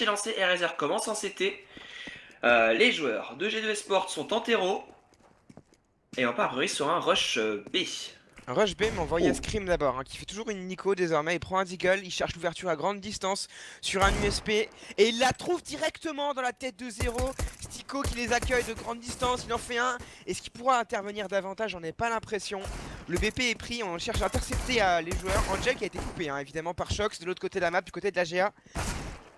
est lancé, Hellraisers commence en CT. Les joueurs de G2 Esports sont en terreau. Et on part sur un rush B. Un rush B, mais on voit Scream d'abord, qui fait toujours une Nico désormais. Il prend un Deagle, il cherche l'ouverture à grande distance sur un USP. Et il la trouve directement dans la tête de 0. Stico qui les accueille de grande distance, il en fait un. Est-ce qu'il pourra intervenir davantage? J'en ai pas l'impression. Le BP est pris, on cherche à intercepter les joueurs. Angel qui a été coupé évidemment par Shox de l'autre côté de la map, du côté de la GA.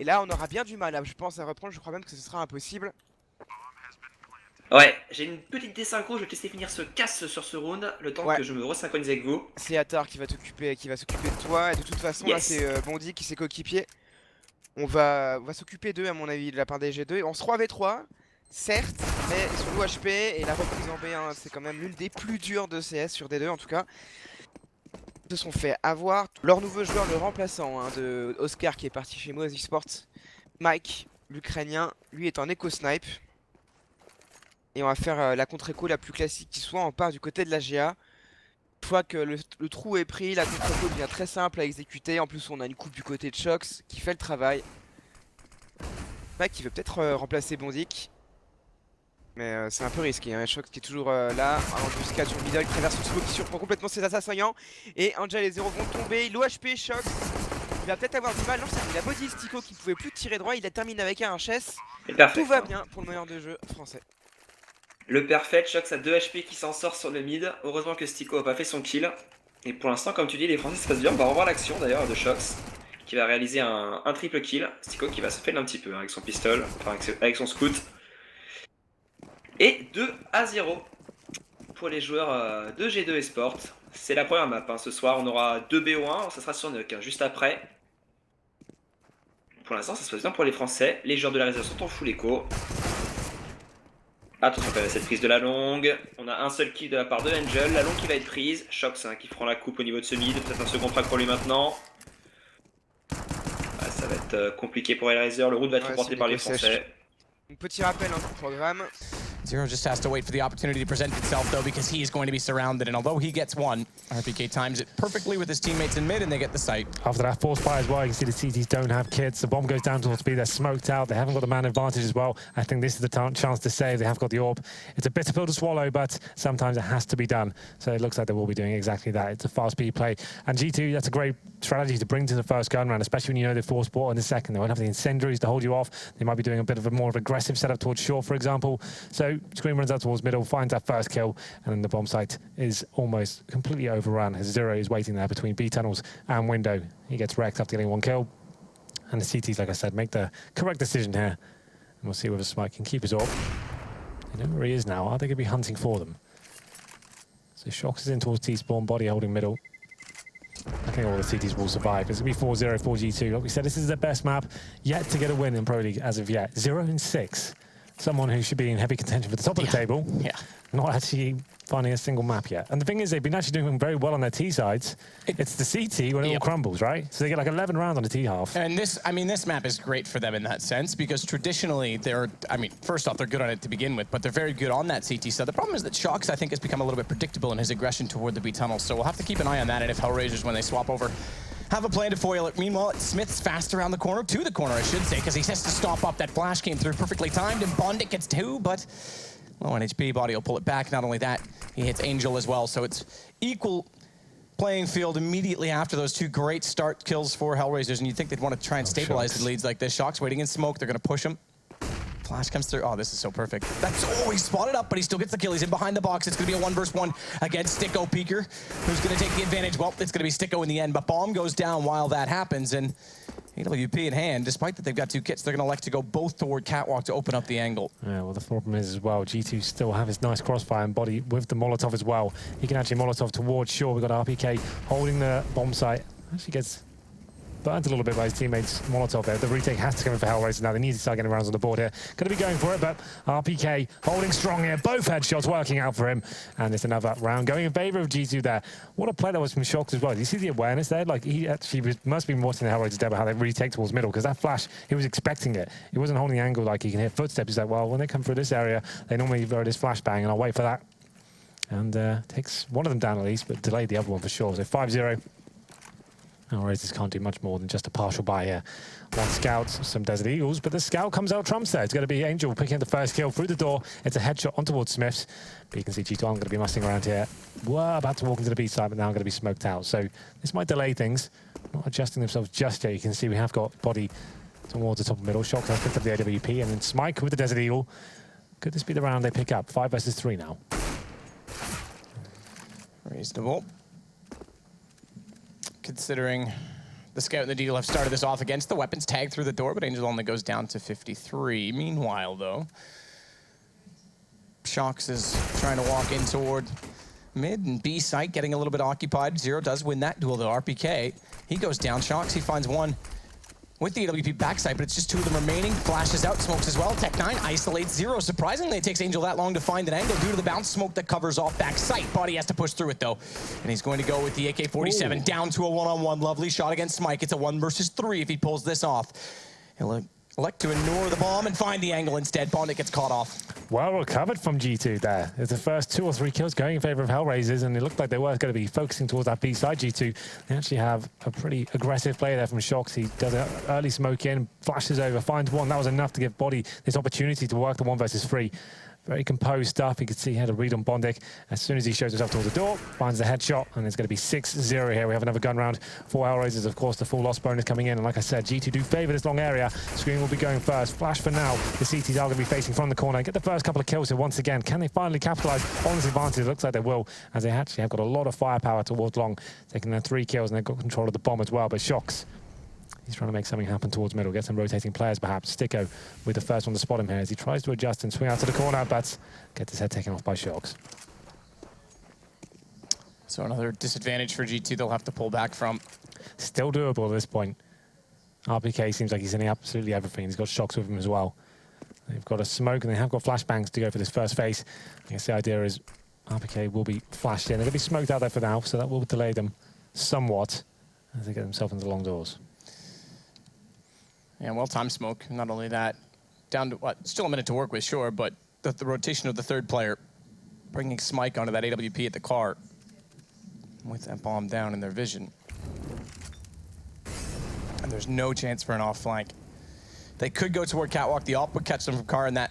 Et là on aura bien du mal, je pense, à reprendre. Je crois même que ce sera impossible. Ouais, j'ai une petite désynchro, je vais te laisser finir ce casse sur ce round, le temps que je me resynchronise avec vous. C'est Atar qui va s'occuper de toi, et de toute façon là c'est Bondy qui s'est coéquipier. On va s'occuper d'eux à mon avis de la part des G2. On se 3v3, certes, mais sur l'OHP et la reprise en B1, c'est quand même l'une des plus dures de CS sur D2 en tout cas. Ils se sont fait avoir. Leur nouveau joueur, le remplaçant de Oscar qui est parti chez moi aux Esports, Mike, l'Ukrainien, lui est en éco-snipe. Et on va faire la contre-écho la plus classique qui soit. On part du côté de la GA. Une fois que le trou est pris, la contre-écho devient très simple à exécuter. En plus, on a une coupe du côté de Shox qui fait le travail. Mike qui veut peut-être remplacer Bondic. Mais c'est un peu risqué. Shox qui est toujours là. Un embuscade sur le middle, il traverse le smoke qui surprend complètement ses assaillants. Et Angel et Zero vont tomber. L'OHP, Shox. Il va peut-être avoir du mal. Non, il a body Stico qui ne pouvait plus tirer droit. Il la termine avec un HS. Tout va bien pour le meneur de jeu français. Le perfect, Shox a 2 HP qui s'en sort sur le mid. Heureusement que Stico a pas fait son kill. Et pour l'instant, comme tu dis, les Français se passent bien. On va revoir l'action d'ailleurs de Shox qui va réaliser un triple kill. Stico qui va se faire un petit peu avec son pistol, enfin avec son scout. Et 2-0 pour les joueurs de G2 Esports. C'est la première map. Ce soir, on aura 2 BO1. Ça sera sur Nuke juste après. Pour l'instant, ça se passe bien pour les Français. Les joueurs de la réserve sont en full écho. Attention quand même à cette prise de la longue. On a un seul kill de la part de Angel. La longue qui va être prise. Shox qui prend la coupe au niveau de ce mid. Peut-être un second frag pour lui maintenant. Ça va être compliqué pour Hellraiser. Le route va être remporté par les Français. Un petit rappel du programme. Zero just has to wait for the opportunity to present itself, though, because he is going to be surrounded. And although he gets one, RPK times it perfectly with his teammates in mid, and they get the site. After that force fire as well, you can see the CTs don't have kits. The bomb goes down towards B. They're smoked out. They haven't got the man advantage as well. I think this is the chance to save. They have got the orb. It's a bitter pill to swallow, but sometimes it has to be done. So it looks like they will be doing exactly that. It's a fast speed play. And G2, that's a great strategy to bring to the first gun round, especially when you know they force ball in the second. They won't have the incendiaries to hold you off. They might be doing a bit of a more aggressive setup towards short, for example. So Scream runs out towards middle, finds that first kill, and then the bomb site is almost completely overrun as Zero is waiting there between B tunnels and window. He gets wrecked after getting one kill. And the CTs, like I said, make the correct decision here. And we'll see whether Smite can keep his orb. They know where he is now. Are they going to be hunting for them? So Shox is in towards T-spawn, body holding middle. I think all the CTs will survive. It's going to be 4-0 for G2. Like we said, this is the best map yet to get a win in Pro League as of yet. 0-6. Someone who should be in heavy contention for the top of the table. Yeah. Not actually finding a single map yet. And the thing is, they've been actually doing very well on their T sides. It's the CT when it all crumbles, right? So they get like 11 rounds on the T half. And this map is great for them in that sense, because traditionally first off, they're good on it to begin with, but they're very good on that CT side. The problem is that Shox, I think, has become a little bit predictable in his aggression toward the B tunnel. So we'll have to keep an eye on that, and if Hellraisers, when they swap over, have a plan to foil it. Meanwhile, Smith's fast around the corner, to the corner, I should say, because he has to stop up. That flash came through perfectly timed, and Bondic gets 2, but low on HP, Body will pull it back. Not only that, he hits Angel as well, so it's equal playing field immediately after those 2 great start kills for Hellraisers, and you'd think they'd want to try and stabilize the leads like this. Shox waiting in smoke, they're going to push him. Flash comes through. Oh, this is so perfect. He's spotted up, but he still gets the kill. He's in behind the box. It's going to be a 1 versus 1 against Sticko Peeker, who's going to take the advantage. Well, it's going to be Sticko in the end, but bomb goes down while that happens, and AWP in hand, despite that they've got 2 kits, they're going to elect to go both toward Catwalk to open up the angle. Yeah, well, the problem is as well, G2 still have his nice crossfire and Body with the Molotov as well. He can actually Molotov towards shore. We've got RPK holding the bomb site. Actually gets burnt a little bit by his teammates' Molotov there. The retake has to come in for Hellraisers now. They need to start getting rounds on the board here. Going to be going for it, but RPK holding strong here. Both headshots working out for him. And it's another round going in favor of G2 there. What a play that was from Shox as well. Do you see the awareness there? Like, he actually must be watching the Hellraisers demo, how they really take towards middle, because that flash, he was expecting it. He wasn't holding the angle like he can hear footsteps. He's like, well, when they come through this area, they normally throw this flashbang, and I'll wait for that. And takes one of them down at least, but delayed the other one for sure. So 5-0. Hellraisers can't do much more than just a partial buy here. One scout, some Desert Eagles, but the scout comes out trumps there. It's going to be Angel picking up the first kill through the door. It's a headshot on towards Smiths. But you can see G2 aren't going to be mussing around here. We're about to walk into the B side, but now going to be smoked out. So this might delay things. Not adjusting themselves just yet. You can see we have got body towards the top of middle. Shox has picked up the AWP, and then Smike with the Desert Eagle. Could this be the round they pick up? 5 versus 3 now. Reasonable. Considering the Scout and the Deagle have started this off against the weapons tag through the door, but Angel only goes down to 53. Meanwhile, though, Shox is trying to walk in toward mid and B site, getting a little bit occupied. Zero does win that duel, though. RPK, he goes down. Shox, he finds one with the AWP backside, but it's just 2 of them remaining. Flashes out, smokes as well. Tech9 isolates Zero. Surprisingly, it takes Angel that long to find an angle due to the bounce smoke that covers off backside. Body has to push through it, though. And he's going to go with the AK-47 down to a one-on-one. Lovely shot against Smike. It's a 1 versus 3 if he pulls this off. He'll elect to ignore the bomb and find the angle instead. Bondic gets caught off. Well recovered from G2 there. It's the first 2 or 3 kills going in favor of Hellraisers, and it looked like they were going to be focusing towards that B side. G2, they actually have a pretty aggressive play there from Shox. He does an early smoke in, flashes over, finds one. That was enough to give Body this opportunity to work the 1 versus 3. Very composed stuff. You can see he had a read on Bondic. As soon as he shows himself towards the door, finds the headshot, and it's going to be 6-0 here. We have another gun round for Hellraisers. Of course, the full loss bonus coming in. And like I said, G2 do favor this long area. Screen will be going first. Flash for now. The CTs are going to be facing from the corner. Get the first couple of kills here once again. Can they finally capitalize on this advantage? It looks like they will, as they actually have got a lot of firepower towards long, taking their 3 kills, and they've got control of the bomb as well. But Shox, he's trying to make something happen towards middle, get some rotating players perhaps. Sticko with the first one to spot him here as he tries to adjust and swing out to the corner, but gets his head taken off by Shox. So another disadvantage for G2 they'll have to pull back from. Still doable at this point. RPK seems like he's hitting absolutely everything. He's got Shox with him as well. They've got a smoke and they have got flashbangs to go for this first phase. I guess the idea is RPK will be flashed in. They're going to be smoked out there for now, so that will delay them somewhat as they get themselves into the long doors. Yeah, well-timed smoke. Not only that, down to what? Still a minute to work with, sure, but the rotation of the 3rd player, bringing Smike onto that AWP at the car with that bomb down in their vision. And there's no chance for an off flank. They could go toward Catwalk. The op would catch them from car in that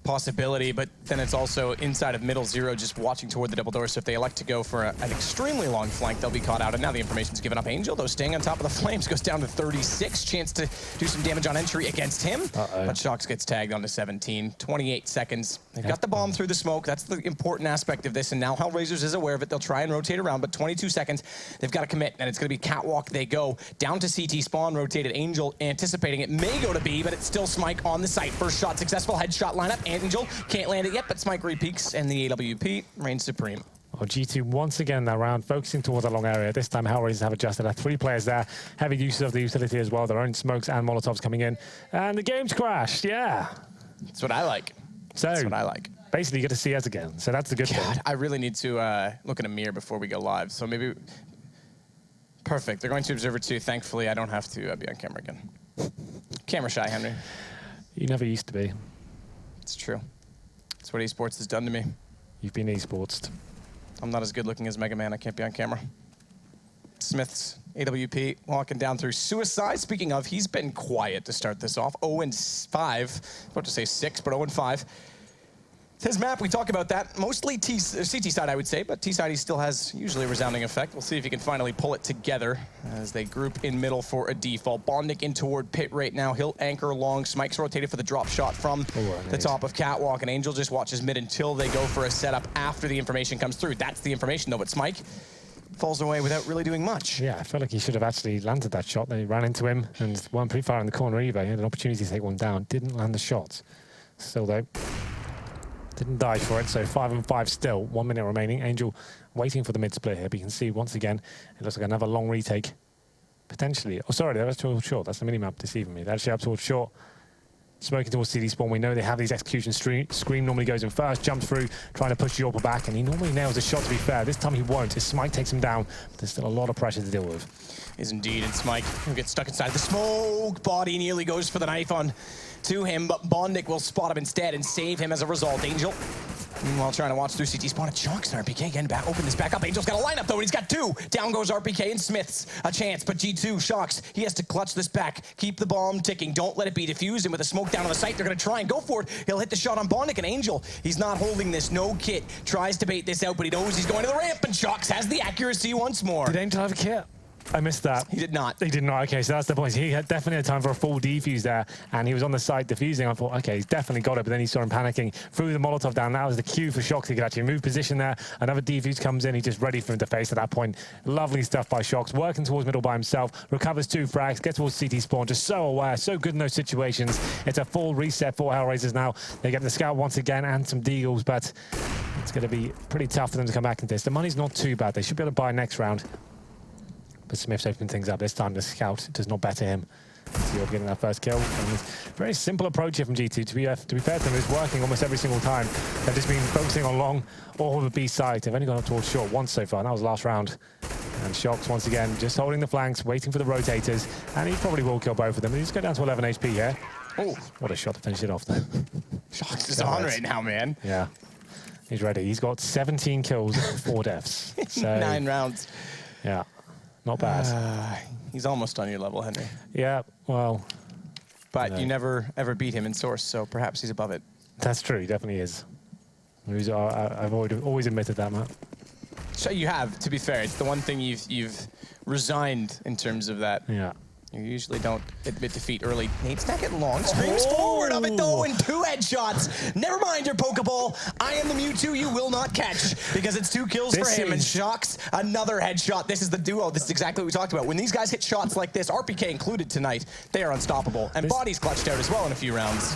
possibility, but then it's also inside of middle. Zero just watching toward the double door, so if they elect to go for an extremely long flank, they'll be caught out, and now the information's given up. Angel, though, staying on top of the flames, goes down to 36. Chance to do some damage on entry against him, but Shox gets tagged onto 17. 28 seconds. They've got the bomb through the smoke. That's the important aspect of this, and now Hellraisers is aware of it. They'll try and rotate around, but 22 seconds, they've got to commit, and it's going to be Catwalk. They go down to CT spawn, rotated. Angel anticipating it may go to B, but it's still Smike on the site. First shot successful, headshot lineup. Angel can't land it yet, but Smike repeaks, and the AWP reigns supreme. Well, G2 once again that round focusing towards a long area. This time Hellraisers have adjusted. There are 3 players there. Heavy use of the utility as well. Their own smokes and molotovs coming in. And the game's crashed, yeah. That's what I like. So, that's what I like. Basically, you get to see us again. So that's the good thing. I really need to look in a mirror before we go live. So maybe... Perfect. They're going to Observer 2. Thankfully, I don't have to be on camera again. Camera shy, Henry. You never used to be. It's true. That's what Esports has done to me. You've been Esports. I'm not as good looking as Mega Man. I can't be on camera. Smith's AWP walking down through suicide. Speaking of, he's been quiet to start this off. 0-5. About to say 6, but 0-5. His map, we talk about that. Mostly CT side, I would say, but T side he still has usually a resounding effect. We'll see if he can finally pull it together as they group in middle for a default. Bondic in toward pit right now. He'll anchor long. Smike's rotated for the drop shot from the top of Catwalk, and Angel just watches mid until they go for a setup after the information comes through. That's the information, though, but Smike falls away without really doing much. Yeah, I felt like he should have actually landed that shot. They ran into him and weren't pretty far in the corner either. He had an opportunity to take one down. Didn't land the shot. Still, though, didn't die for it, so 5-5 still. 1 minute remaining. Angel waiting for the mid split here, but you can see once again, it looks like another long retake. Potentially. Oh, sorry, that's towards short. That's the minimap deceiving me. They're actually up towards short. Smoking towards CD spawn. We know they have these execution Scream normally goes in first, jumps through, trying to push Yorpa back, and he normally nails a shot, to be fair. This time he won't. His Smike takes him down, but there's still a lot of pressure to deal with. Is indeed, and Smike will get stuck inside the smoke. Body nearly goes for the knife on to him, but Bondic will spot him instead and save him as a result. Angel Meanwhile, trying to watch through CT spawn. Chunks and RPK getting back, open this back up. Angel's got a lineup though, and he's got two. Down goes RPK and Smith's a chance, but G2 Shocks, he has to clutch this back. Keep the bomb ticking. Don't let it be diffused. And with the smoke down on the site, they're gonna try and go for it. He'll hit the shot on Bondic, and Angel, he's not holding this. No kit. Tries to bait this out, but he knows he's going to the ramp, and Shocks has the accuracy once more. Did Angel have a kit? I missed that. He did not. He did not. Okay, so that's the point. He had definitely had time for a full defuse there, and he was on the side defusing. I thought, okay, he's definitely got it, but then he saw him panicking, threw the Molotov down. That was the cue for Shox. He could actually move position there. Another defuse comes in. He's just ready for him to face at that point. Lovely stuff by Shox, working towards middle by himself, recovers 2 frags, gets towards CT spawn, just so aware, so good in those situations. It's a full reset for Hellraisers now. They get the scout once again and some deagles, but it's going to be pretty tough for them to come back into this. The money's not too bad. They should be able to buy next round. But Smith's opened things up. This time the scout does not better him. So getting that first kill. And very simple approach here from G2. To be fair to them, it's working almost every single time. They've just been focusing on long or the B side. They've only gone up towards short once so far, and that was last round. And Shox once again just holding the flanks, waiting for the rotators, and he probably will kill both of them. He's going down to 11 HP here. Oh, what a shot to finish it off there. Shox is on right now, man. Yeah, he's ready. He's got 17 kills, 4 deaths. So, 9 rounds. Yeah. Not bad. He's almost on your level, Henry. Yeah, well. But you never, ever beat him in Source, so perhaps he's above it. That's true, he definitely is. I've always admitted that, Matt. So you have, to be fair. It's the one thing you've resigned in terms of that. Yeah. You usually don't admit defeat early. Nate Stack it long, screams forward of it though, and 2 headshots. Never mind your Pokeball. I am the Mewtwo you will not catch, because it's 2 kills for him, and Shox another headshot. This is the duo. This is exactly what we talked about. When these guys hit shots like this, RPK included tonight, they are unstoppable. And Body's clutched out as well in a few rounds.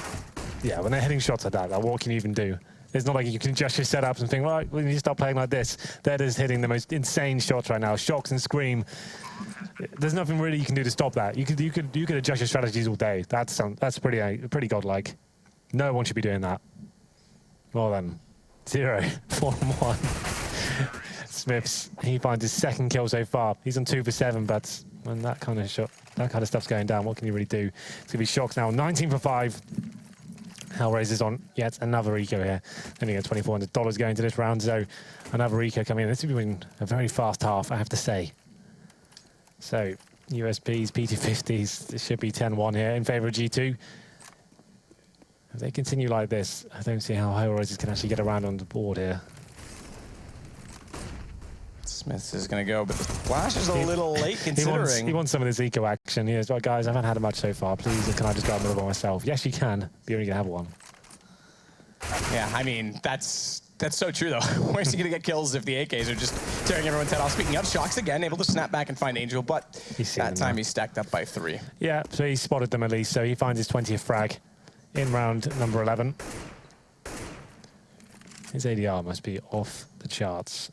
Yeah, when they're hitting shots like that, what can you even do? It's not like you can adjust your setups and think, right, we need to start playing like this. They're just hitting the most insane shots right now. Shox and Scream. There's nothing really you can do to stop that. You could adjust your strategies all day. That's pretty godlike. No one should be doing that. Well then, 0, 4-1. Smiths, he finds his 2nd kill so far. He's on 2 for 7, but when that kind of stuff's going down, what can you really do? It's gonna be Shox now, 19 for 5. Hellraisers on yet another eco here. Only got $2,400 going to this round, so another eco coming in. This has been a very fast half, I have to say. So, USPs, P250s, this should be 10-1 here in favor of G2. If they continue like this, I don't see how Hellraisers can actually get around on the board here. Smith is going to go, but the flash is a little late considering. He wants some of this eco action. He is, well, guys, I haven't had much so far. Please, can I just go out by myself? Yes, you can. But you're only going to have one. Yeah, I mean, that's so true, though. Where's he going to get kills if the AKs are just tearing everyone's head off? Speaking of, Shox again, able to snap back and find Angel, but that time he's stacked up by 3. Yeah, so he spotted them at least, so he finds his 20th frag in round number 11. His ADR must be off the charts.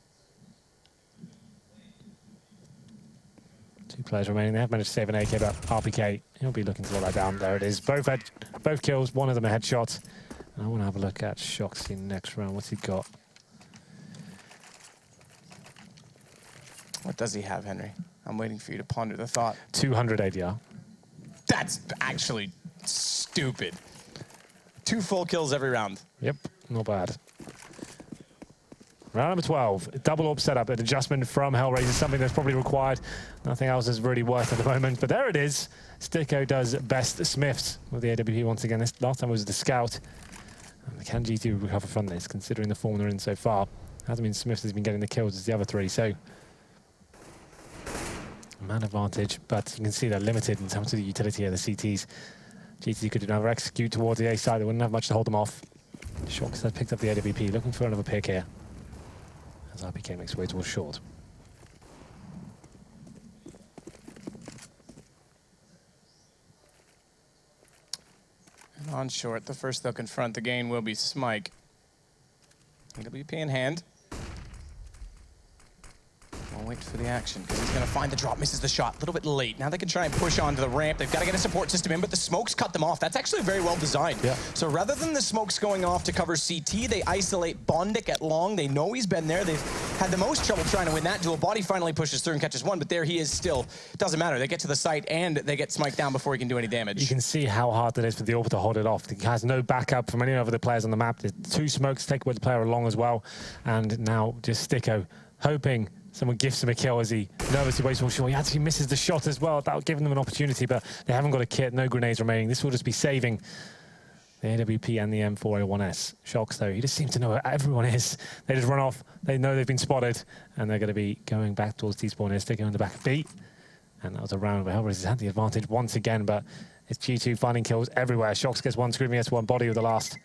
2 players remaining. They have managed to save an AK, but RPK, he'll be looking to lock that down. There it is. Both kills, one of them a headshot. And I want to have a look at Shox in next round. What's he got? What does he have, Henry? I'm waiting for you to ponder the thought. 200 ADR. That's actually stupid. 2 full kills every round. Yep, not bad. Round number 12, double AWP setup, an adjustment from Hellraiser, something that's probably required. Nothing else is really worth at the moment, but there it is. Sticko does best Smiths with the AWP once again. This last time was the Scout. And can G2 recover from this, considering the form they're in so far? Hasn't been Smiths has been getting the kills as the other 3, so man advantage, but you can see they're limited in terms of the utility of the CTs. G2 could never execute towards the A side, they wouldn't have much to hold them off. Shox has picked up the AWP, looking for another pick here. As RPK makes way towards short. And on short, the first they'll confront the gain will be Smike. AWP in hand. We'll wait for the action, because he's going to find the drop, misses the shot, a little bit late. Now they can try and push onto the ramp. They've got to get a support system in, but the smokes cut them off. That's actually very well designed. Yeah. So rather than the smokes going off to cover CT, they isolate Bondic at long. They know he's been there. They've had the most trouble trying to win that duel. Body finally pushes through and catches one, but there he is still. Doesn't matter. They get to the site, and they get Smike down before he can do any damage. You can see how hard it is for the AWP to hold it off. He has no backup from any of the players on the map. There's 2 smokes to take away the player along as well. And now just Sticko hoping someone gives him a kill as he nervously waits for sure. He actually misses the shot as well. That would give them an opportunity, but they haven't got a kit, no grenades remaining. This will just be saving the AWP and the M4A1S. Shox, though, he just seems to know where everyone is. They just run off. They know they've been spotted, and they're going to be going back towards T-spawn here, Sticko in the back of B. And that was a round where Hellraisers had the advantage once again, but it's G2 finding kills everywhere. Shox gets one, Screaming gets one, Body with the last.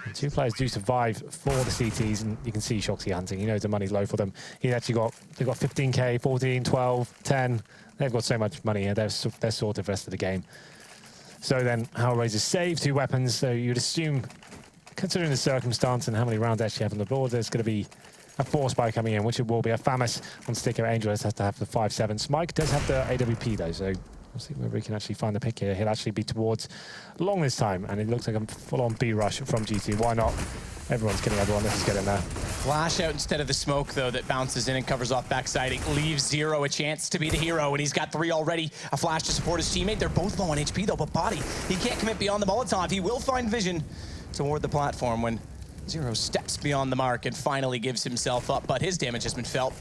And 2 players do survive for the CTs, and you can see Shoxy hunting. He knows the money's low for them. They've got 15k, 14, 12, 10. They've got so much money here. They're sorted the rest of the game. So then Hellraisers save 2 weapons. So you'd assume, considering the circumstance and how many rounds they actually have on the board, there's going to be a force spy coming in, which it will be. A Famus on Sticko. Angel has to have the 5-7. Smike does have the AWP though, so we'll see whether we can actually find the pick here. He'll actually be towards long this time, and it looks like a full-on B rush from G2. Why not? Everyone's killing everyone. Let's just get in there. Flash out instead of the smoke, though, that bounces in and covers off backside. It leaves Zero a chance to be the hero, and he's got 3 already. A flash to support his teammate. They're both low on HP, though, but Body, he can't commit beyond the Molotov. He will find vision toward the platform when Zero steps beyond the mark and finally gives himself up, but his damage has been felt.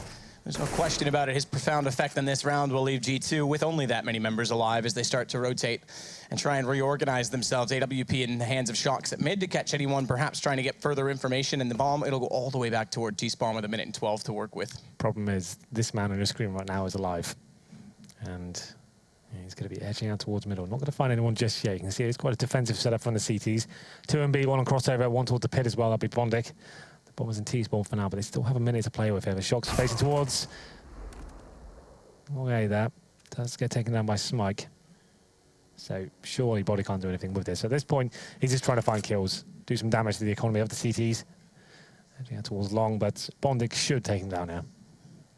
There's no question about it. His profound effect on this round will leave G2 with only that many members alive as they start to rotate and try and reorganize themselves. AWP in the hands of Shox at mid to catch anyone perhaps trying to get further information, and the bomb, it'll go all the way back toward T-spawn with 1:12 to work with. Problem is, this man on your screen right now is alive. And he's going to be edging out towards middle. Not going to find anyone just yet. You can see it's quite a defensive setup from the CTs. 2 and B, 1 on crossover, 1 towards the pit as well. That'll be Bondic. The bombers in T-spawn for now, but they still have a minute to play with here. The Shox facing towards. Okay, that does get taken down by Smike. So surely Body can't do anything with this. So at this point, he's just trying to find kills, do some damage to the economy of the CTs. Edging out towards long, but Bondic should take him down now.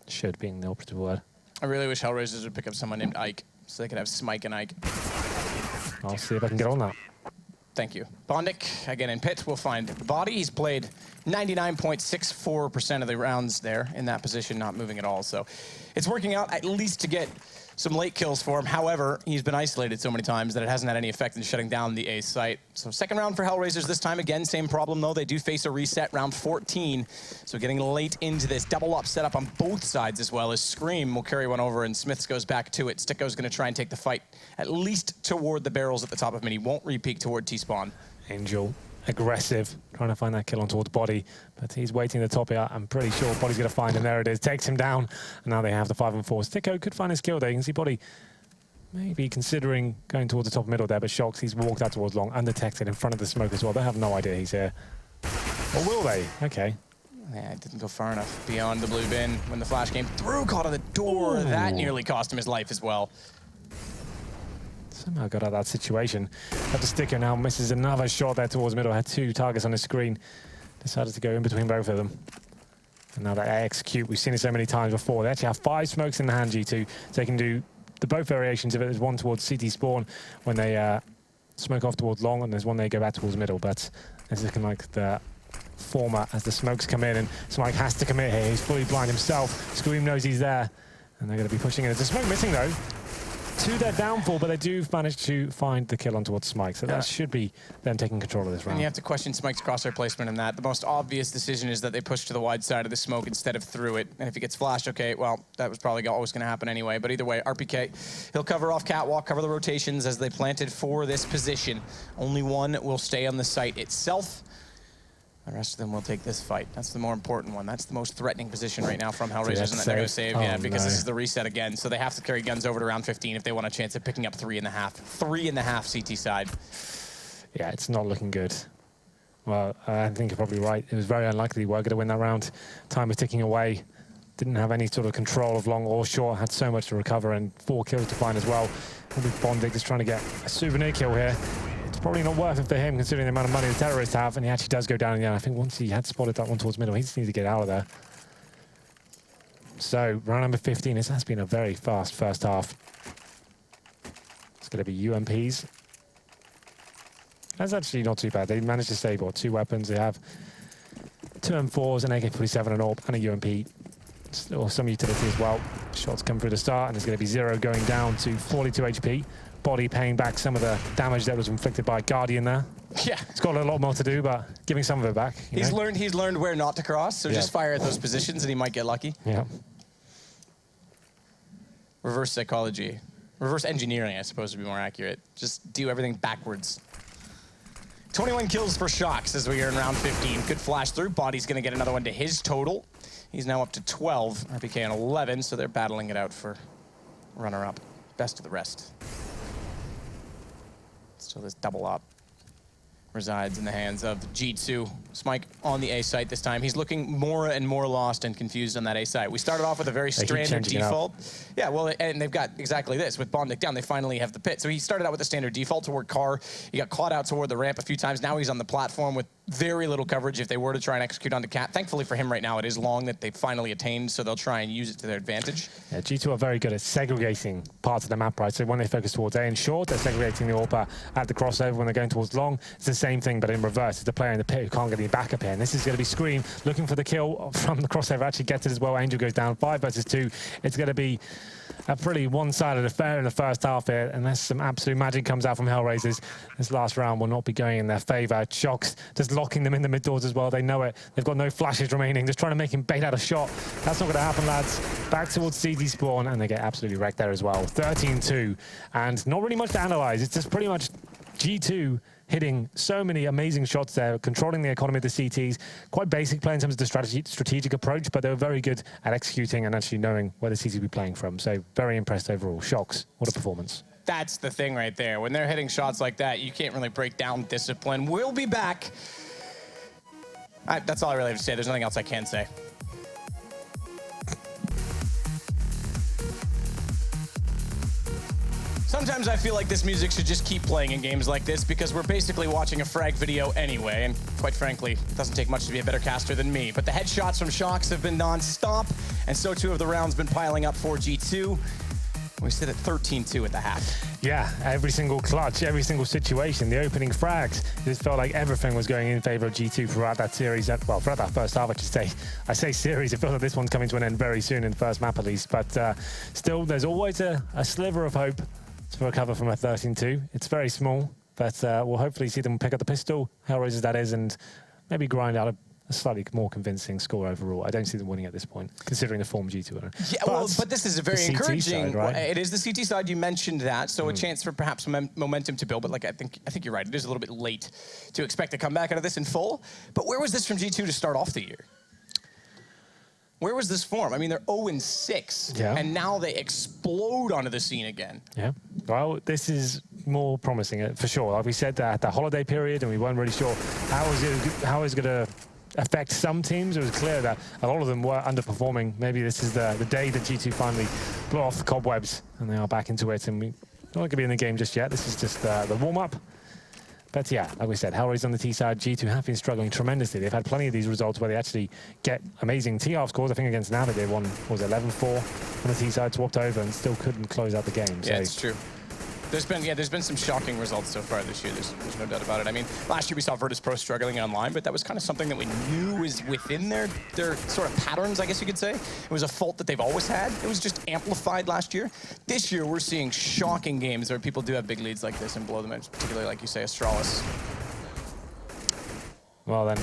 Should being the operative word. I really wish Hellraisers would pick up someone named Ike so they could have Smike and Ike. I'll see if I can get on that. Thank you. Bondic, again in pit, will find the Body. He's played 99.64% of the rounds there in that position, not moving at all. So it's working out at least to get some late kills for him. However, he's been isolated so many times that it hasn't had any effect in shutting down the A site. So second round for Hellraisers this time. Again, same problem though. They do face a reset, round 14. So getting late into this. Double up setup on both sides as well as Scream will carry one over and Smiths goes back to it. Sticko's going to try and take the fight at least toward the barrels at the top of mid. He won't re-peek toward T-spawn. Angel, aggressive, trying to find that kill on towards Body, but he's waiting to top it out. I'm pretty sure Body's going to find him. There it is, takes him down, and now they have the 5 and 4. Sticko could find his kill there. You can see Body maybe considering going towards the top middle there, but Shox, he's walked out towards long, undetected in front of the smoke as well. They have no idea he's here. Or will they? Okay. Yeah, it didn't go far enough beyond the blue bin when the flash came through, caught on the door. Ooh. That nearly cost him his life as well. Somehow got out of that situation. But the Sticko now misses another shot there towards middle. Had 2 targets on his screen. Decided to go in between both of them. And now they execute. We've seen it so many times before. They actually have 5 smokes in the hand, G2. So they can do both variations of it. There's one towards CT spawn when they smoke off towards long, and there's one they go back towards middle. But it's looking like the former as the smokes come in, and Smike has to commit here. He's fully blind himself. Scream knows he's there. And they're going to be pushing in. There's a smoke missing though. To their downfall, but they do manage to find the kill on towards Smike, so that should be them taking control of this round. And you have to question Smike's crosshair placement in that. The most obvious decision is that they push to the wide side of the smoke instead of through it. And if he gets flashed, okay, well, that was probably always going to happen anyway. But either way, RPK, he'll cover off catwalk, cover the rotations as they planted for this position. Only one will stay on the site itself. The rest of them will take this fight. That's the more important one. That's the most threatening position right now from Hellraisers, and they're going to save, because this is the reset again. So they have to carry guns over to round 15 if they want a chance of picking up 3.5. 3.5 CT side. Yeah, it's not looking good. Well, I think you're probably right. It was very unlikely we were going to win that round. Time was ticking away. Didn't have any sort of control of long or short. Had so much to recover and 4 kills to find as well. Bondic is trying to get a souvenir kill here. Probably not worth it for him considering the amount of money the terrorists have, and he actually does go down in the end. I think once he had spotted that one towards middle, he just needs to get out of there. So round number 15, this has been a very fast first half. It's going to be UMPs. That's actually not too bad. They managed to save, what, 2 weapons. They have 2 M4s, an AK-47, an AWP, and a UMP. Or some utility as well. Shots come through the start, and there's going to be 0 going down to 42 HP. Body paying back some of the damage that was inflicted by Guardian there. Yeah. It's got a lot more to do, but giving some of it back. He's learned where not to cross, so just fire at those positions and he might get lucky. Yeah. Reverse psychology. Reverse engineering, I suppose, would be more accurate. Just do everything backwards. 21 kills for Shox as we are in round 15. Good flash through. Body's going to get another one to his total. He's now up to 12. RPK on 11, so they're battling it out for runner-up. Best of the rest. Still this double up resides in the hands of G2. Smike on the A site this time. He's looking more and more lost and confused on that A site. We started off with a very standard default. Yeah, well, and they've got exactly this. With Bondic down, they finally have the pit. So he started out with a standard default toward car. He got caught out toward the ramp a few times. Now he's on the platform with very little coverage if they were to try and execute onto Cat. Thankfully for him right now, it is long that they finally attained, so they'll try and use it to their advantage. Yeah, G2 are very good at segregating parts of the map, right? So when they focus towards A and short, they're segregating the AWP at the crossover. When they're going towards long, it's the same thing, but in reverse. It's the player in the pit who can't get any backup here. And this is going to be Scream looking for the kill from the crossover. Actually gets it as well. Angel goes down 5 versus 2. It's going to be a pretty one-sided affair in the first half here, unless some absolute magic comes out from Hellraisers. This last round will not be going in their favor. Shox just locking them in the mid doors as well. They know it. They've got no flashes remaining. Just trying to make him bait out a shot. That's not going to happen, lads. Back towards CT spawn, and they get absolutely wrecked there as well. 13-2, and not really much to analyze. It's just pretty much G2 hitting so many amazing shots there, controlling the economy of the CTs. Quite basic play in terms of the strategic approach, but they were very good at executing and actually knowing where the CTs will be playing from. So very impressed overall. Shox, what a performance. That's the thing right there. When they're hitting shots like that, you can't really break down discipline. We'll be back. That's all I really have to say. There's nothing else I can say. Sometimes I feel like this music should just keep playing in games like this because we're basically watching a frag video anyway, and quite frankly, it doesn't take much to be a better caster than me. But the headshots from Shox have been non-stop, and so too have the rounds been piling up for G2. We sit at 13-2 at the half. Yeah, every single clutch, every single situation, the opening frags, it just felt like everything was going in favor of G2 throughout that series. Well, throughout that first half, I should say. I say series, it feels like this one's coming to an end very soon in the first map at least. But still, there's always a sliver of hope to recover from a 13-2. It's very small, but we'll hopefully see them pick up the pistol, Hellraisers that is, and maybe grind out a slightly more convincing score overall. I don't see them winning at this point, considering the form G2 are. Yeah, but this is a very encouraging. Side, right? It is the CT side. You mentioned that, so a chance for perhaps momentum to build. But like I think you're right. It is a little bit late to expect to come back out of this in full. But where was this from G2 to start off the year? Where was this form? I mean, they're 0-6, and now they explode onto the scene again. Yeah, well, this is more promising for sure. Like we said at the holiday period, and we weren't really sure how is it going to affect some teams. It was clear that a lot of them were underperforming. Maybe this is the day that G2 finally blow off the cobwebs, and they are back into it. And we're not going to be in the game just yet. This is just the warm-up. But yeah, like we said, Hellraisers on the T side, G2 have been struggling tremendously. They've had plenty of these results where they actually get amazing T-half scores. I think against Navi they won, what was it, 11-4 on the T side, swapped over and still couldn't close out the game. Yeah, it's true. There's been some shocking results so far this year. There's no doubt about it. I mean, last year we saw Virtus Pro struggling online, but that was kind of something that we knew was within their sort of patterns, I guess you could say. It was a fault that they've always had. It was just amplified last year. This year we're seeing shocking games where people do have big leads like this and blow them out, particularly like you say, Astralis. Well then,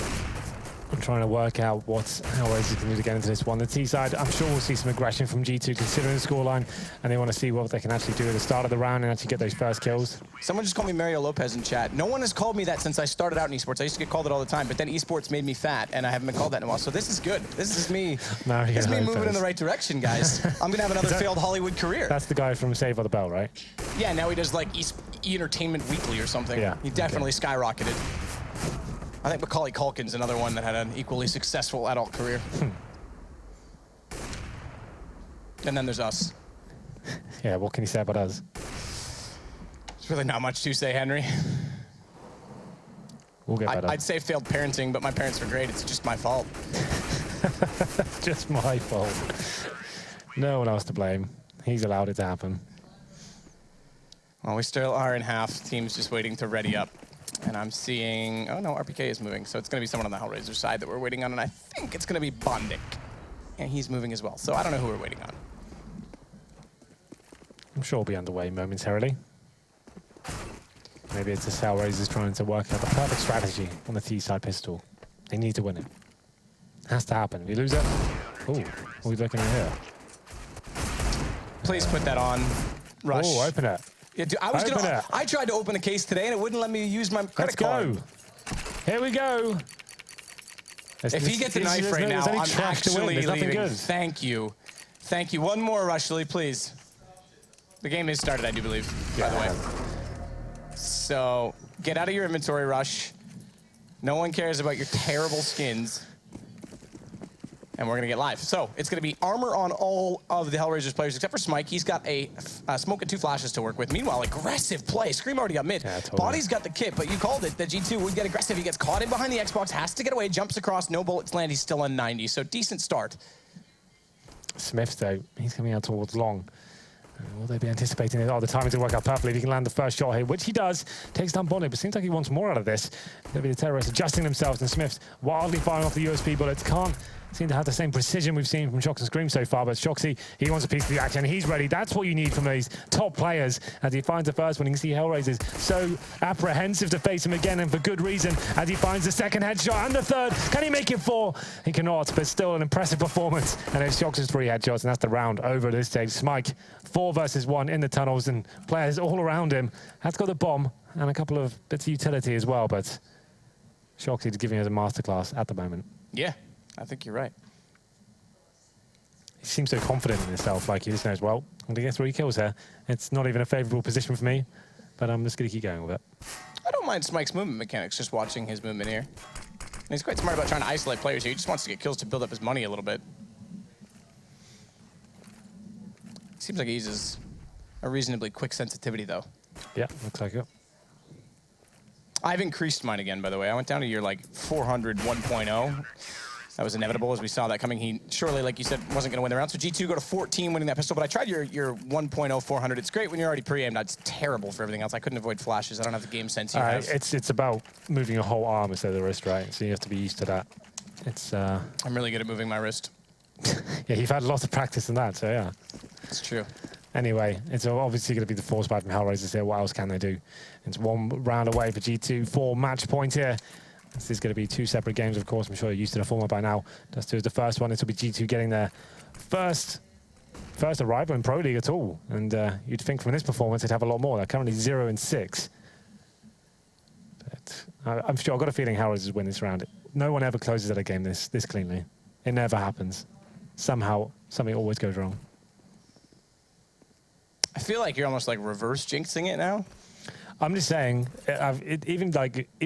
I'm trying to work out what Hellraisers can do to get into this one. The T side, I'm sure we'll see some aggression from G2 considering the scoreline, and they want to see what they can actually do at the start of the round and actually get those first kills. Someone just called me Mario Lopez in chat. No one has called me that since I started out in esports. I used to get called it all the time, but then esports made me fat, and I haven't been called that in a while. So this is good. This is me. This is me moving in the right direction, guys. I'm gonna have another failed Hollywood career. That's the guy from Saved by the Bell, right? Yeah, now he does like E-Entertainment Weekly or something. Yeah. He definitely skyrocketed. I think Macaulay Culkin's another one that had an equally successful adult career. And then there's us. Yeah, what can you say about us? There's really not much to say, Henry. We'll get better. I'd say failed parenting, but my parents were great. It's just my fault. Just my fault. No one else to blame. He's allowed it to happen. Well, we still are in half. Team's just waiting to ready up. And I'm seeing... Oh, no, RPK is moving. So it's going to be someone on the Hellraiser side that we're waiting on. And I think it's going to be Bondik. And he's moving as well. So I don't know who we're waiting on. I'm sure we'll be underway momentarily. Maybe it's the Hellraisers trying to work out the perfect strategy on the T-side pistol. They need to win it. Has to happen. If you lose it... Ooh, what are we looking at here? Please put that on, Rush. Oh, open it. Yeah, dude, I tried to open a case today and it wouldn't let me use my credit card. Let's go. Here we go. If he gets a knife right now, I'm actually leaving. Good. Thank you. Thank you. One more, Rushley, please. The game is started, I do believe, by the way. So, get out of your inventory, Rush. No one cares about your terrible skins. And we're going to get live. So, it's going to be armor on all of the Hellraisers players, except for Smike. He's got a smoke and 2 flashes to work with. Meanwhile, aggressive play. Scream already got mid. Yeah, totally. Body's got the kit, but you called it. The G2 would get aggressive. He gets caught in behind the Xbox, has to get away, jumps across, no bullets land. He's still on 90, so decent start. Smith, though, he's coming out towards long. Will they be anticipating it? Oh, the timing to work out perfectly. If he can land the first shot here, which he does, takes down Bonnet, but seems like he wants more out of this. There'll be the terrorists adjusting themselves, and Smith wildly firing off the USP bullets. Can't seem to have the same precision we've seen from Shox and Scream so far, but Shoxy, he wants a piece of the action. He's ready. That's what you need from these top players. As he finds the first one, you can see Hellraisers so apprehensive to face him again, and for good reason, as he finds the second headshot and the third. Can he make it 4? He cannot, but still an impressive performance. And it's Shox's 3 headshots, and that's the round over at this stage. Smike, 4 versus 1 in the tunnels, and players all around him. Has got the bomb and a couple of bits of utility as well, but Shoxy is giving us a masterclass at the moment. Yeah. I think you're right. He seems so confident in himself, like he just knows, well, I'm going to get 3 kills here. It's not even a favourable position for me, but I'm just going to keep going with it. I don't mind Smike's movement mechanics, just watching his movement here. And he's quite smart about trying to isolate players here. He just wants to get kills to build up his money a little bit. Seems like he uses a reasonably quick sensitivity, though. Yeah, looks like it. I've increased mine again, by the way. I went down to your, like, 400 1.0. That was inevitable as we saw that coming. He surely, like you said, wasn't going to win the round. So G2 go to 14 winning that pistol. But I tried your 1.0 400. It's great when you're already pre-aimed. It's terrible for everything else. I couldn't avoid flashes. I don't have the game sense you have. It's about moving your whole arm instead of the wrist, right? So you have to be used to that. It's. I'm really good at moving my wrist. Yeah, you've had lots of practice in that, so yeah. It's true. Anyway, it's obviously going to be the force fight from Hellraisers here. What else can they do? It's 1 round away for G2. 4 match points here. This is going to be 2 separate games, of course. I'm sure you're used to the format by now. Dust 2 is the first one. This will be G2 getting their first arrival in Pro League at all. And you'd think from this performance they'd have a lot more. They're currently 0-6. But I'm sure, I've got a feeling Hellraisers win this round. No one ever closes at a game this cleanly. It never happens. Somehow, something always goes wrong. I feel like you're almost like reverse jinxing it now. I'm just saying, even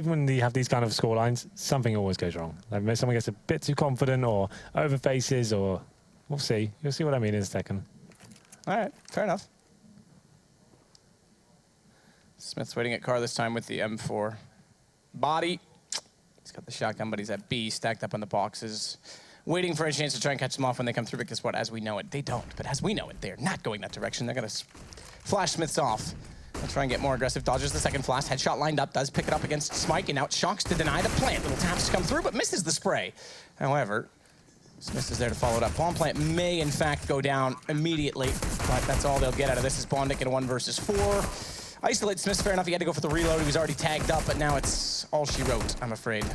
when you have these kind of score lines, something always goes wrong. Like someone gets a bit too confident or overfaces, or we'll see. You'll see what I mean in a second. All right, fair enough. Smith's waiting at car this time with the M4. Body. He's got the shotgun, but he's at B, stacked up on the boxes, waiting for a chance to try and catch them off when they come through. But guess what? As we know it, they don't. But as we know it, they're not going that direction. They're going to flash Smiths off. They'll try and get more aggressive. Dodges the second flash. Headshot lined up. Does pick it up against Smike. And now it's Shox to deny the plant. Little taps come through, but misses the spray. However, Smith is there to follow it up. Bomb plant may, in fact, go down immediately. But that's all they'll get out of this is Bondik in a 1 versus 4. Isolate Smith, fair enough. He had to go for the reload. He was already tagged up, but now it's all she wrote, I'm afraid.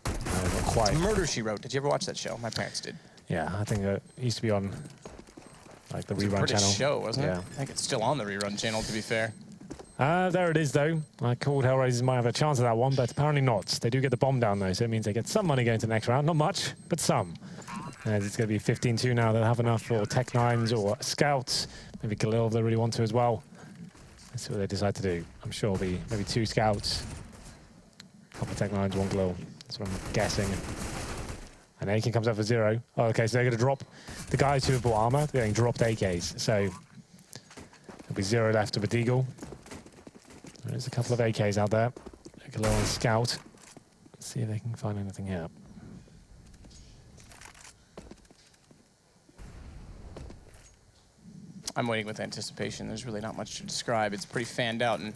Not quite. It's Murder, She Wrote. Did you ever watch that show? My parents did. Yeah, I think it used to be on like the rerun British channel. show, wasn't it? Yeah. I think it's still on the rerun channel, to be fair. There it is, though. I called Hellraisers might have a chance of that one, but apparently not. They do get the bomb down, though, so it means they get some money going to the next round. Not much, but some. And it's going to be 15-2 now. They'll have enough for Tech 9s or Scouts. Maybe Khalil if they really want to as well. Let's see what they decide to do. I'm sure it'll be maybe 2 Scouts, a couple of Tech 9s, 1 Khalil. That's what I'm guessing. And Aiken comes up for 0. Oh, okay, so they're going to drop the guys who have bought armor. They're getting dropped AKs. So there'll be 0 left of a Deagle. There's a couple of AKs out there. Khalil and Scout. Let's see if they can find anything here. I'm waiting with anticipation. There's really not much to describe. It's pretty fanned out and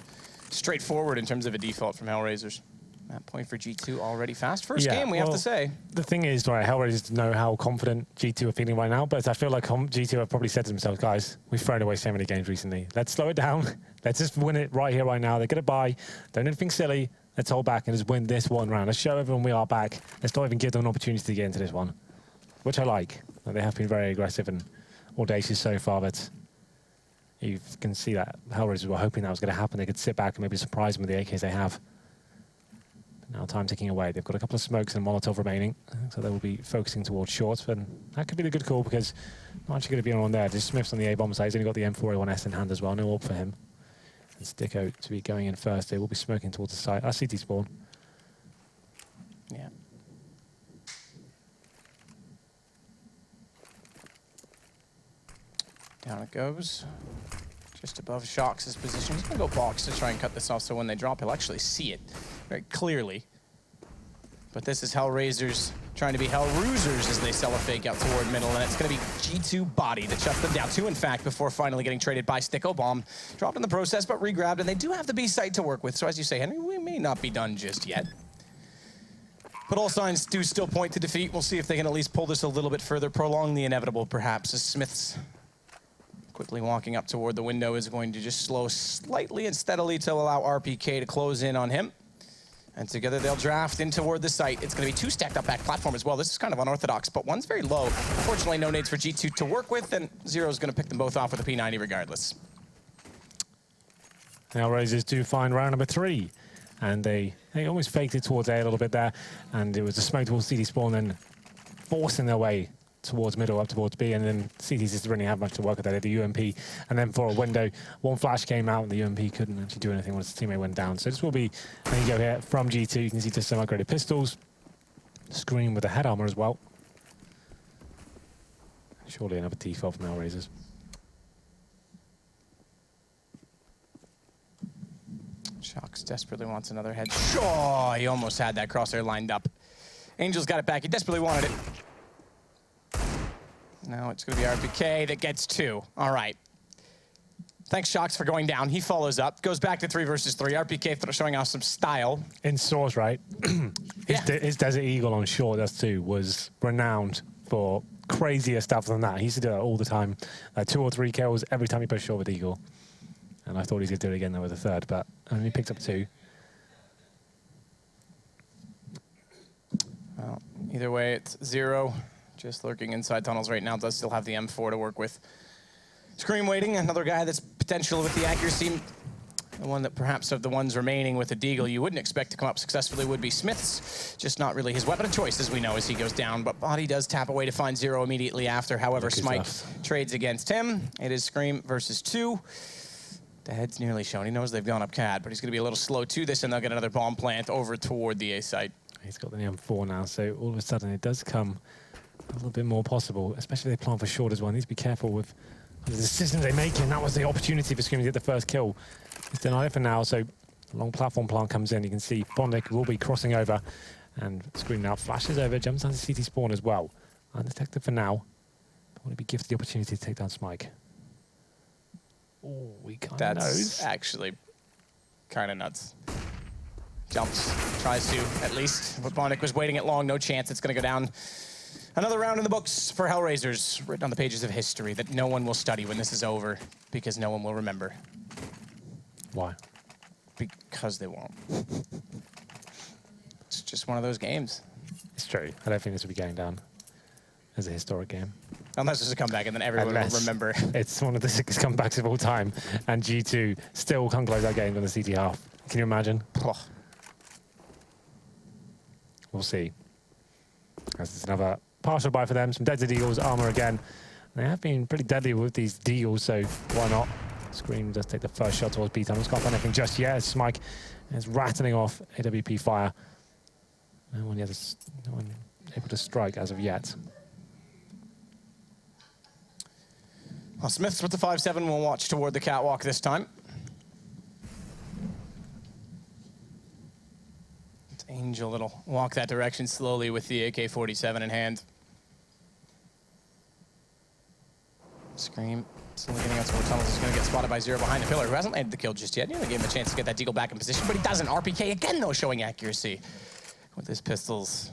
straightforward in terms of a default from Hellraisers. That point for G2 already fast. First game, we have to say. The thing is, right, Hellraisers know how confident G2 are feeling right now, but I feel like G2 have probably said to themselves, guys, we've thrown away so many games recently. Let's slow it down. Let's just win it right here, right now. They're going to buy. Don't do anything silly. Let's hold back and just win this one round. Let's show everyone we are back. Let's not even give them an opportunity to get into this one, which I like. They have been very aggressive and audacious so far, but you can see that Hellraisers were hoping that was going to happen. They could sit back and maybe surprise them with the AKs they have. Now time ticking away. They've got a couple of smokes and Molotov remaining, so they will be focusing towards shorts. But that could be the good call because not actually going to be on there. Just Smith's on the A-bomb side. He's only got the M4A1S in hand as well. No ult for him. And Sticko to be going in first. They will be smoking towards the side. CT spawn. Yeah. Down it goes. Just above Shox' position. He's going to go box to try and cut this off so when they drop, he'll actually see it very clearly. But this is Hellraisers trying to be Hellroosers as they sell a fake out toward middle, and it's going to be G2 Body that shuts them down. 2, in fact, before finally getting traded by Sticko. Bomb dropped in the process, but re-grabbed, and they do have the B site to work with. So as you say, Henry, we may not be done just yet. But all signs do still point to defeat. We'll see if they can at least pull this a little bit further, prolong the inevitable, perhaps, as Smith's quickly walking up toward the window is going to just slow slightly and steadily to allow RPK to close in on him. And together they'll draft in toward the site. It's going to be 2 stacked up back platform as well. This is kind of unorthodox, but one's very low. Unfortunately, no nades for G2 to work with, and Zero's going to pick them both off with a P90 regardless. Hellraisers do find round number 3. And they almost faked it towards A a little bit there. And it was a smoke towards CD spawn, then forcing their way towards middle, up towards B, and then CTs just really have much to work with. They had the UMP, and then for a window, one flash came out, and the UMP couldn't actually do anything once his teammate went down. So this will be, there you go here, from G2. You can see just some upgraded pistols. Scream with the head armor as well. Surely another default from Hellraisers. Shox desperately wants another head. Sure, he almost had that crosshair lined up. Angel's got it back. He desperately wanted it. Now it's going to be RPK that gets 2. All right. Thanks, Shox, for going down. He follows up. Goes back to 3 versus 3. RPK showing off some style. In Source, right? His Desert Eagle on short, that's 2, was renowned for crazier stuff than that. He used to do that all the time. 2 or 3 kills every time he pushed short with Eagle. And I thought he was going to do it again there with a 3rd, but only picked up 2. Well, either way, it's 0. Just lurking inside tunnels right now. Does still have the M4 to work with. Scream waiting, another guy that's potential with the accuracy. The one that perhaps of the ones remaining with the Deagle you wouldn't expect to come up successfully would be Smith's. Just not really his weapon of choice, as we know, as he goes down. But Body does tap away to find 0 immediately after. However, Smike trades against him. It is Scream versus 2. The head's nearly shown. He knows they've gone up CAD, but he's going to be a little slow to this, and they'll get another bomb plant over toward the A site. He's got the M4 now, so all of a sudden it does come a little bit more possible, especially if they plan for short as well. Need to be careful with the decisions they make, and that was the opportunity for Scream to get the first kill. He's denied it for now, so the long platform plant comes in. You can see Bondic will be crossing over, and Scream now flashes over, jumps onto CT spawn as well. Undetected for now. But will he be gifted the opportunity to take down Smike? Oh, we kind of knows. That's actually kind of nuts. Jumps, tries to at least, but Bondic was waiting it long, no chance. It's going to go down. Another round in the books for Hellraisers, written on the pages of history that no one will study when this is over, because no one will remember. Why? Because they won't. It's just one of those games. It's true. I don't think this will be going down as a historic game. Unless there's a comeback and then everyone will remember. It's one of the 6 comebacks of all time, and G2 still can't close that game on the CT half. Can you imagine? Oh. We'll see. As it's another partial buy for them. Some Desert Eagles armor again. They have been pretty deadly with these Deagles, so why not? Scream does take the first shot towards B-Tunnel. Can't find anything just yet. Smike is rattling off AWP fire. No one able to strike as of yet. Well, Smiths with the 5-7 will watch toward the catwalk this time. It's Angel that'll walk that direction slowly with the AK-47 in hand. Scream Slowly getting out toward tunnels. Is going to get spotted by Zero behind the pillar, who hasn't landed the kill just yet. Nearly gave him a chance to get that deagle back in position, but he doesn't. RPK again, though, showing accuracy with his pistols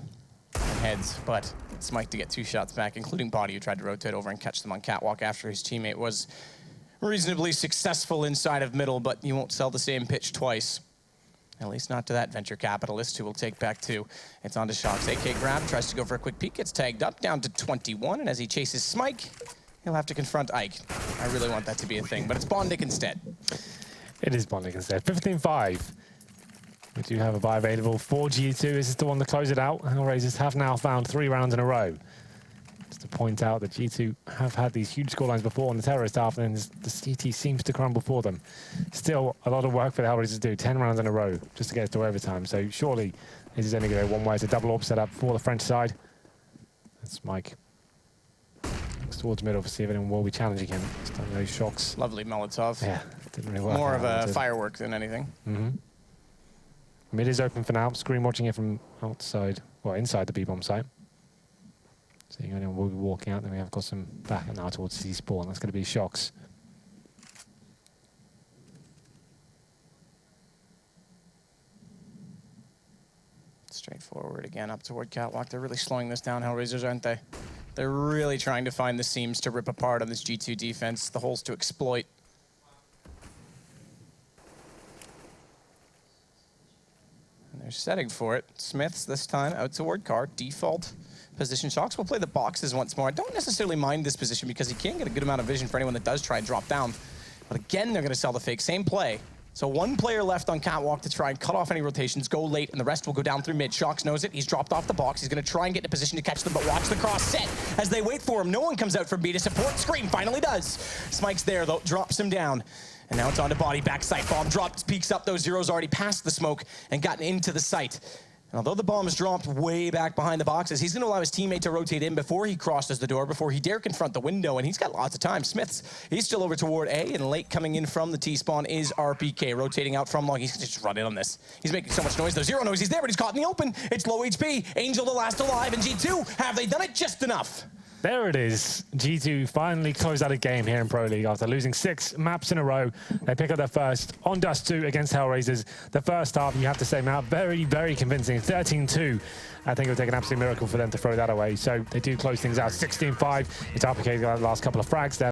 and heads, but Smike to get 2 shots back, including Body, who tried to rotate over and catch them on catwalk after his teammate was reasonably successful inside of middle, but you won't sell the same pitch twice. At least not to that venture capitalist, who will take back 2. It's on to Shox. AK grab, tries to go for a quick peek, gets tagged up, down to 21, and as he chases Smike, he'll have to confront Ike. I really want that to be a thing, but it's Bondic instead. It is Bondic instead. 15-5. We do have a buy available for G2. This is the one to close it out. Hellraisers have now found 3 rounds in a row. Just to point out that G2 have had these huge scorelines before on the terrorist half, and the CT seems to crumble for them. Still, a lot of work for the Hellraisers to do. 10 rounds in a row just to get us to overtime. So surely this is only going to go one way. It's a double orb set up for the French side. That's Mike. Looks towards middle to see if anyone will be challenging him. Just done those shocks. Lovely Molotov. Yeah, didn't really work. More of a firework than anything. Mid is open for now. Screen watching it from outside, well, inside the B-bomb site. So anyone will be walking out. Then we have got some back now towards C spawn. That's going to be Shox. Straightforward again up toward catwalk. They're really slowing this down, Hellraisers, aren't they? They're really trying to find the seams to rip apart on this G2 defense, the holes to exploit. And they're setting for it. Smiths this time out toward car. Default position. Shox will play the boxes once more. I don't necessarily mind this position because he can get a good amount of vision for anyone that does try and drop down. But again, they're going to sell the fake. Same play. So 1 player left on catwalk to try and cut off any rotations, go late, and the rest will go down through mid. Shox knows it. He's dropped off the box. He's going to try and get in a position to catch them, but watch the cross set as they wait for him. No one comes out from B to support. Scream finally does. Smike's there, though. Drops him down. And now it's on to Body. Backside bomb dropped. Peeks up, though. Zero's already passed the smoke and gotten into the site. And although the bomb is dropped way back behind the boxes, he's going to allow his teammate to rotate in before he crosses the door, before he dare confront the window, and he's got lots of time. Smiths, he's still over toward A, and late coming in from the T-spawn is RPK, rotating out from long. He's going to just run in on this. He's making so much noise, though. Zero knows he's there, but he's caught in the open. It's low HP. Angel the last alive, and G2, have they done it just enough? There it is. G2 finally closed out a game here in Pro League after losing 6 maps in a row. They pick up their first on Dust 2 against Hellraisers. The first half, you have to say, Matt, very, very convincing. 13-2. I think it would take an absolute miracle for them to throw that away. So they do close things out. 16-5. It's RPK got the last couple of frags there.